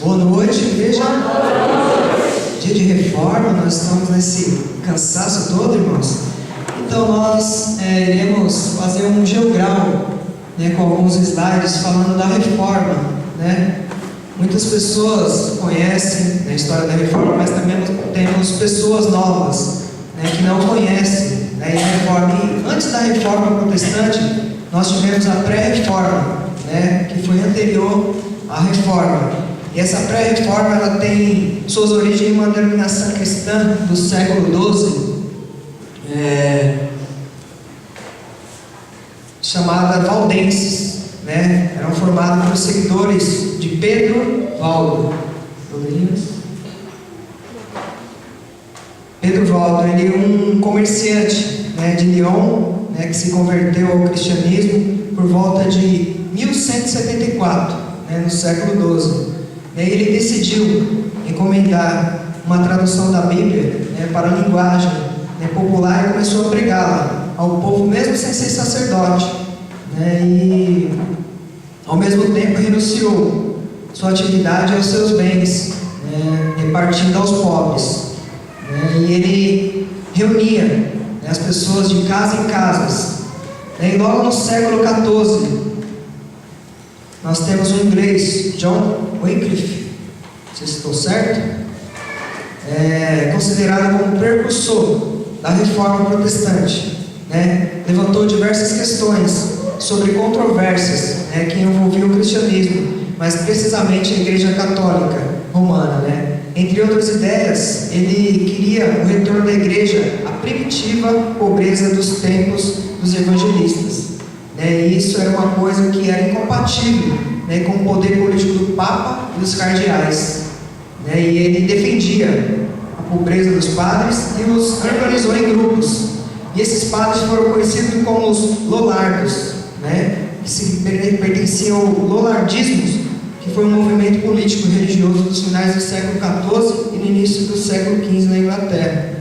Boa noite, igreja. Dia de reforma, nós estamos nesse cansaço todo, irmãos. Então nós iremos fazer um geograu, com alguns slides falando da reforma, Muitas pessoas conhecem a história da reforma, mas também temos pessoas novas, que não conhecem, a reforma. E antes da reforma protestante, nós tivemos a pré-reforma, que foi anterior à reforma. E essa pré-reforma ela tem suas origens em uma denominação cristã do século XII, chamada Valdenses, eram formados por seguidores de Pedro Valdo. Pedro Valdo, ele é um comerciante de Lyon, que se converteu ao cristianismo por volta de 1174, no século XII. Ele decidiu encomendar uma tradução da Bíblia para a linguagem popular e começou a pregá-la ao povo, mesmo sem ser sacerdote. E ao mesmo tempo renunciou sua atividade aos seus bens, repartindo aos pobres. E ele reunia as pessoas de casa em casas. E logo no século XIV, nós temos um inglês, John Wycliffe, não sei se estou certo, considerado como precursor da reforma protestante. Levantou diversas questões sobre controvérsias que envolviam o cristianismo, mas precisamente a Igreja Católica Romana. Entre outras ideias, ele queria o retorno da igreja à primitiva pobreza dos tempos dos evangelistas. E isso era uma coisa que era incompatível com o poder político do Papa e dos cardeais. E ele defendia a pobreza dos padres e os organizou em grupos. E esses padres foram conhecidos como os Lollardos, que pertenciam ao Lollardismo, que foi um movimento político religioso dos finais do século XIV e no início do século XV na Inglaterra.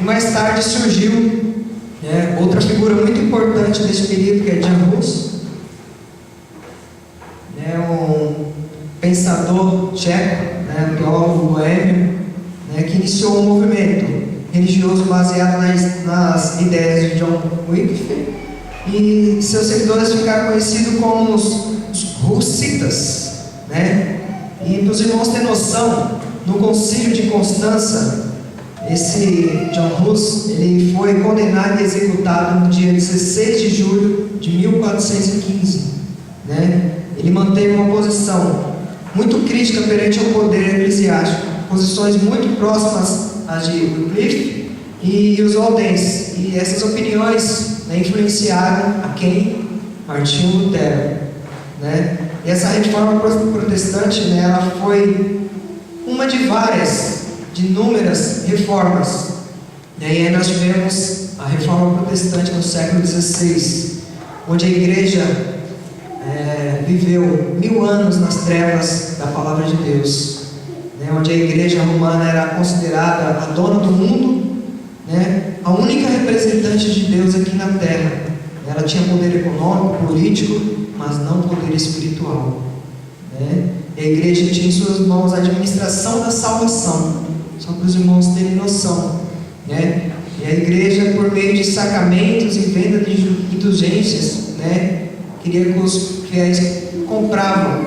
E mais tarde surgiu outra figura muito importante desse período, que é Jan Hus, um pensador tcheco, teólogo boêmio, que iniciou um movimento religioso baseado nas ideias de John Wycliffe, e seus seguidores ficaram conhecidos como os Hussitas. E para os irmãos terem noção, no concílio de Constança, esse John Hus, ele foi condenado e executado no dia 16 de julho de 1415. Ele manteve uma posição muito crítica perante o poder eclesiástico, posições muito próximas às de Wycliffe e os valdenses. E essas opiniões influenciaram a quem? Martinho Lutero. E essa reforma protestante, ela foi uma de várias, de inúmeras reformas. E aí nós tivemos a reforma protestante no século XVI, onde a igreja viveu 1000 anos nas trevas da palavra de Deus, onde a igreja romana era considerada a dona do mundo, a única representante de Deus aqui na terra. Ela tinha poder econômico, político, mas não poder espiritual. E a igreja tinha em suas mãos a administração da salvação, só para os irmãos terem noção. E a igreja, por meio de sacramentos e venda de indulgências, queria que os fiéis compravam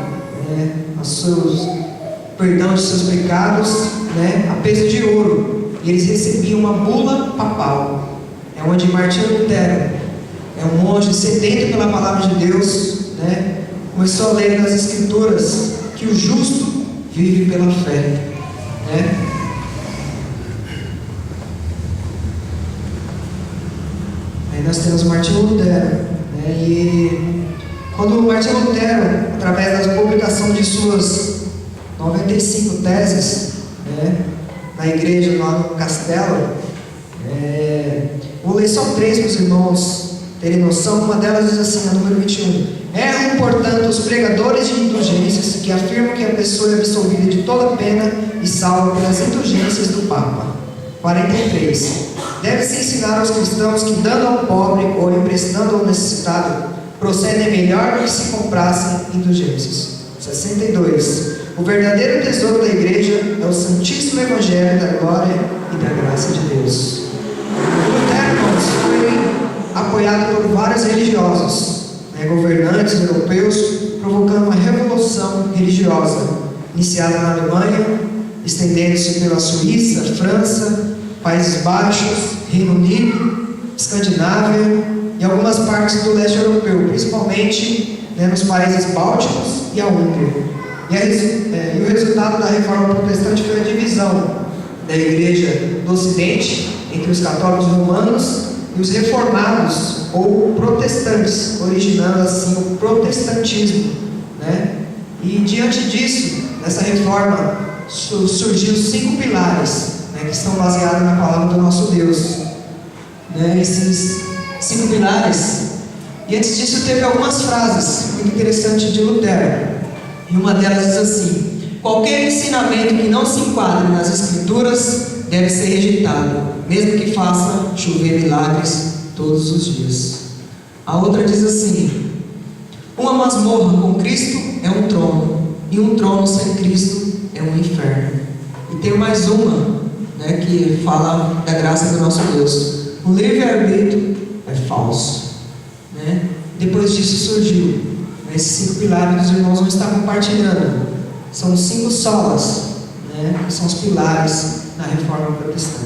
perdão de seus pecados a peso de ouro. E eles recebiam uma bula papal. Onde Martinho Lutero, um monge sedento pela palavra de Deus, começou a ler nas Escrituras que o justo vive pela fé. Aí nós temos Martinho Lutero, e quando Martinho Lutero, através da publicação de suas 95 teses, na igreja lá no castelo, vou ler só 3 para os irmãos terem noção. Uma delas diz assim, a número 21: erram, portanto, os pregadores de indulgências que afirmam que a pessoa é absolvida de toda pena e salva pelas indulgências do Papa. 43. Deve-se ensinar aos cristãos que, dando ao pobre ou emprestando ao necessitado, procedem melhor do que se comprassem indulgências. 62. O verdadeiro tesouro da igreja é o Santíssimo Evangelho da glória e da graça de Deus. Lutero, irmãos, foi apoiado por vários religiosos, governantes europeus, provocando uma revolução religiosa, iniciada na Alemanha, estendendo-se pela Suíça, França, Países Baixos, Reino Unido, Escandinávia e algumas partes do leste europeu, principalmente nos países bálticos e a Hungria. E o resultado da reforma protestante foi a divisão da igreja do Ocidente entre os católicos romanos e os reformados ou protestantes, originando assim o protestantismo, E diante disso, nessa reforma, surgiu 5 pilares, que estão baseados na palavra do nosso Deus, Esses 5 pilares. E antes disso teve algumas frases muito interessantes de Lutero. E uma delas diz assim: qualquer ensinamento que não se enquadre nas Escrituras deve ser rejeitado, mesmo que faça chover milagres todos os dias. A outra diz assim: uma masmorra com Cristo é um trono, e um trono sem Cristo é um inferno. E tem mais uma, que fala da graça do nosso Deus: o livre-arbítrio é falso. Depois disso surgiu esses 5 pilares que os irmãos vão estar compartilhando. São 5 solas, que são os pilares na reforma protestante.